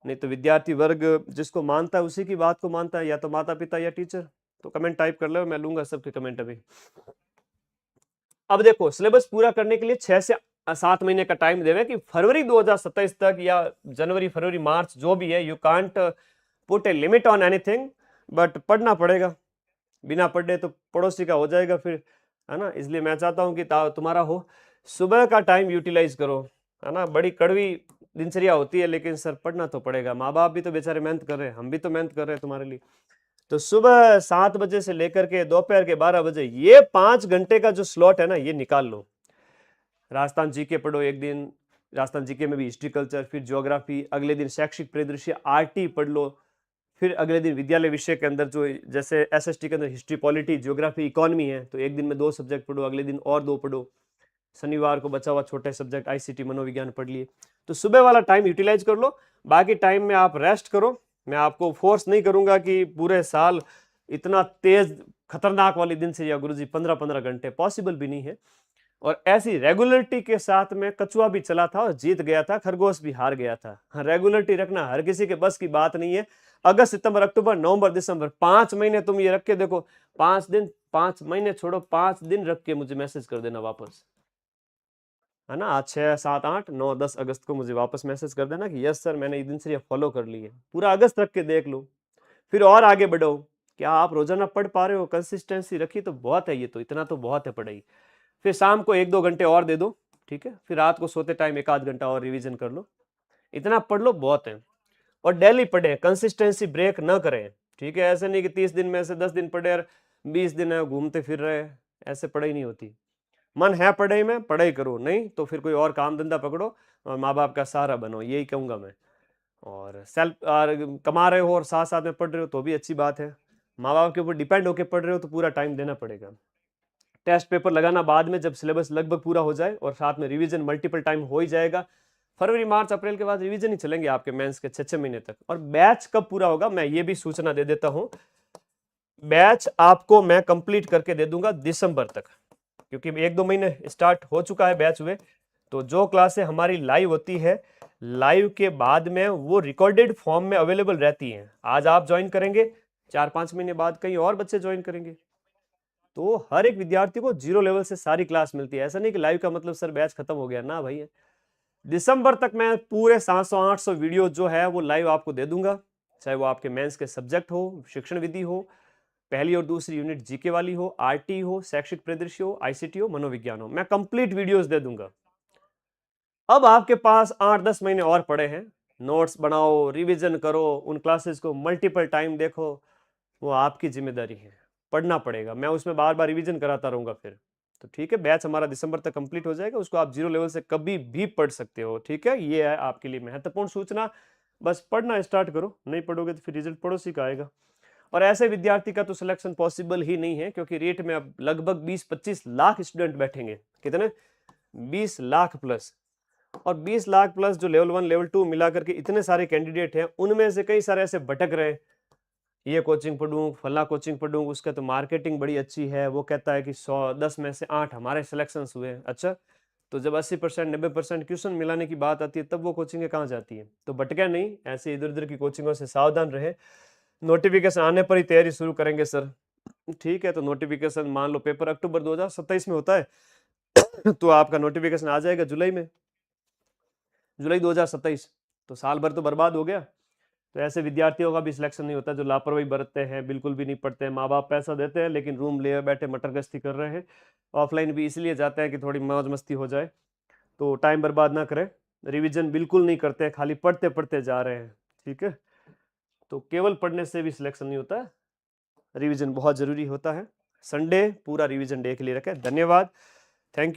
नहीं तो विद्यार्थी वर्ग जिसको मानता है उसी की बात को मानता है, या तो माता पिता या टीचर। तो कमेंट टाइप कर लो, मैं लूंगा सबके कमेंट अभी। अब देखो सिलेबस पूरा करने के लिए 6 से 7 महीने का टाइम देवे कि फरवरी 2027 तक या जनवरी फरवरी मार्च जो भी है, you can't put a limit on anything, but पढ़ना पड़ेगा। बिना पढ़े तो पड़ोसी का हो जाएगा फिर, है ना। इसलिए मैं चाहता हूं कि तुम्हारा हो। सुबह का टाइम यूटिलाइज करो, है ना। बड़ी कड़वी दिनचर्या होती है, लेकिन सर पढ़ना तो पड़ेगा। माँ बाप भी तो बेचारे मेहनत कर रहे हैं, हम भी तो मेहनत कर रहे हैं तुम्हारे लिए। तो सुबह 7 बजे से लेकर के दोपहर के 12 बजे ये 5 घंटे का जो स्लॉट है ना, ये निकाल लो। राजस्थान जीके पढ़ो एक दिन, राजस्थान जीके में भी हिस्ट्री कल्चर, फिर ज्योग्राफी, अगले दिन शैक्षिक परिदृश्य आरटी पढ़ लो, फिर अगले दिन विद्यालय विषय के अंदर जो जैसे एसएसटी के अंदर हिस्ट्री पॉलिटी ज्योग्राफी इकोनॉमी है, तो एक दिन में 2 सब्जेक्ट पढ़ो, अगले दिन और 2 पढ़ो। शनिवार को बचा हुआ छोटे सब्जेक्ट आईसीटी मनोविज्ञान पढ़ लिए। तो सुबह वाला टाइम यूटिलाइज कर लो, बाकी टाइम में आप रेस्ट करो। मैं आपको फोर्स नहीं करूंगा कि पूरे साल इतना तेज खतरनाक वाली दिनचर्या गुरुजी 15-15 घंटे, पॉसिबल भी नहीं है। और ऐसी रेगुलरिटी के साथ में कछुआ भी चला था और जीत गया था, खरगोश भी हार गया था। हाँ, रेगुलरिटी रखना हर किसी के बस की बात नहीं है। अगस्त सितंबर अक्टूबर नवंबर दिसंबर 5 महीने तुम ये रख के देखो, 5 दिन, 5 महीने छोड़ो, 5 दिन रख के मुझे मैसेज कर देना वापस, है ना। आज 6 7 8 9 10 अगस्त को मुझे वापस मैसेज कर देना कि यस सर मैंने ये दिनचर्या फॉलो कर ली है। पूरा अगस्त रख के देख लो, फिर और आगे बढ़ो। क्या आप रोजाना पढ़ पा रहे हो? कंसिस्टेंसी रखी तो बहुत है, ये तो इतना तो बहुत है पढ़ाई। फिर शाम को 1-2 घंटे और दे दो, ठीक है। फिर रात को सोते टाइम 1 आध घंटा और रिवीजन कर लो। इतना पढ़ लो, बहुत है। और डेली पढ़े, कंसिस्टेंसी ब्रेक न करें, ठीक है। ऐसे नहीं कि 30 दिन में से 10 दिन पढ़े और 20 दिन है घूमते फिर रहे, ऐसे पढ़ाई नहीं होती। मन है पढ़ाई में, पढ़ाई करो, नहीं तो फिर कोई और काम धंधा पकड़ो और माँ बाप का सहारा बनो, यही कहूंगा मैं। और सेल्फ कमा रहे हो और साथ साथ में पढ़ रहे हो तो भी अच्छी बात है। माँ बाप के ऊपर डिपेंड होकर पढ़ रहे हो तो पूरा टाइम देना पड़ेगा। टेस्ट पेपर लगाना बाद में, जब सिलेबस लगभग पूरा हो जाए और साथ में रिवीजन मल्टीपल टाइम हो ही जाएगा। फरवरी मार्च अप्रैल के बाद रिवीजन ही चलेंगे आपके मेंस के 6-6 महीने तक। और बैच कब पूरा होगा मैं ये भी सूचना दे देता हूं, बैच आपको मैं कंप्लीट करके दे दूंगा दिसंबर तक, क्योंकि 1-2 महीने स्टार्ट हो चुका है बैच हुए। तो जो क्लासें हमारी लाइव होती है, लाइव के बाद में वो रिकॉर्डेड फॉर्म में अवेलेबल रहती हैं। आज आप ज्वाइन करेंगे, 4-5 महीने बाद कहीं और बच्चे ज्वाइन करेंगे। तो हर एक विद्यार्थी को 0 लेवल से सारी क्लास मिलती है। ऐसा नहीं कि लाइव का मतलब सर बैच खत्म हो गया ना भाई। दिसंबर तक मैं पूरे 700-800 वीडियो जो है वो लाइव आपको दे दूंगा, चाहे वो आपके मेंस के सब्जेक्ट हो, शिक्षण विधि हो, पहली और दूसरी यूनिट जीके वाली हो, आरटी हो, शैक्षिक परिदृश्य हो, आईसीटी हो, मनोविज्ञान हो, मैं कंप्लीट वीडियोस दे दूंगा। अब आपके पास 8-10 महीने और पड़े हैं। नोट्स बनाओ, रिवीजन करो, उन क्लासेस को मल्टीपल टाइम देखो, वो आपकी जिम्मेदारी है। पढ़ना पड़ेगा, मैं उसमें बार बार रिवीजन कराता रहूंगा फिर। तो ठीक है, बैच हमारा दिसंबर तक कंप्लीट हो जाएगा, उसको आप 0 लेवल से कभी भी पढ़ सकते हो, ठीक है। ये है आपके लिए महत्वपूर्ण सूचना। बस पढ़ना स्टार्ट करो, नहीं पढ़ोगे तो फिर रिजल्ट पड़ोसी का आएगा। और ऐसे विद्यार्थी का तो सिलेक्शन पॉसिबल ही नहीं है, क्योंकि रेट में अब लगभग 20-25 लाख स्टूडेंट बैठेंगे। कितने? 20 लाख प्लस। और 20 लाख प्लस जो लेवल 1 लेवल 2 मिलाकर के इतने सारे कैंडिडेट हैं, उनमें से कई सारे ऐसे भटक रहे, ये कोचिंग पढ़ूं, फला कोचिंग पढ़ूं, उसका तो मार्केटिंग बड़ी अच्छी है, वो कहता है कि 110 में से 8 हमारे सिलेक्शन हुए। अच्छा, तो जब 80% 90% क्वेश्चन मिलाने की बात आती है, तब वो कोचिंगें कहाँ जाती है? तो भटके नहीं, ऐसे इधर उधर की कोचिंगों से सावधान रहे। नोटिफिकेशन आने पर ही तैयारी शुरू करेंगे सर, ठीक है। तो नोटिफिकेशन मान लो पेपर अक्टूबर 2027 में होता है तो आपका नोटिफिकेशन आ जाएगा जुलाई में, जुलाई 2027। तो साल भर तो बर्बाद हो गया। तो ऐसे विद्यार्थियों का भी सिलेक्शन नहीं होता जो लापरवाही बरतते हैं, बिल्कुल भी नहीं पढ़ते हैं। माँ बाप पैसा देते हैं लेकिन रूम ले बैठे मटर गश्ती कर रहे हैं। ऑफलाइन भी इसलिए जाते हैं कि थोड़ी मौज मस्ती हो जाए। तो टाइम बर्बाद ना करें, रिवीजन बिल्कुल नहीं करते, खाली पढ़ते पढ़ते जा रहे हैं, ठीक है। तो केवल पढ़ने से भी सिलेक्शन नहीं होता है, रिवीजन बहुत जरूरी होता है। संडे पूरा रिवीजन डे के लिए रखें। धन्यवाद, थैंक यू।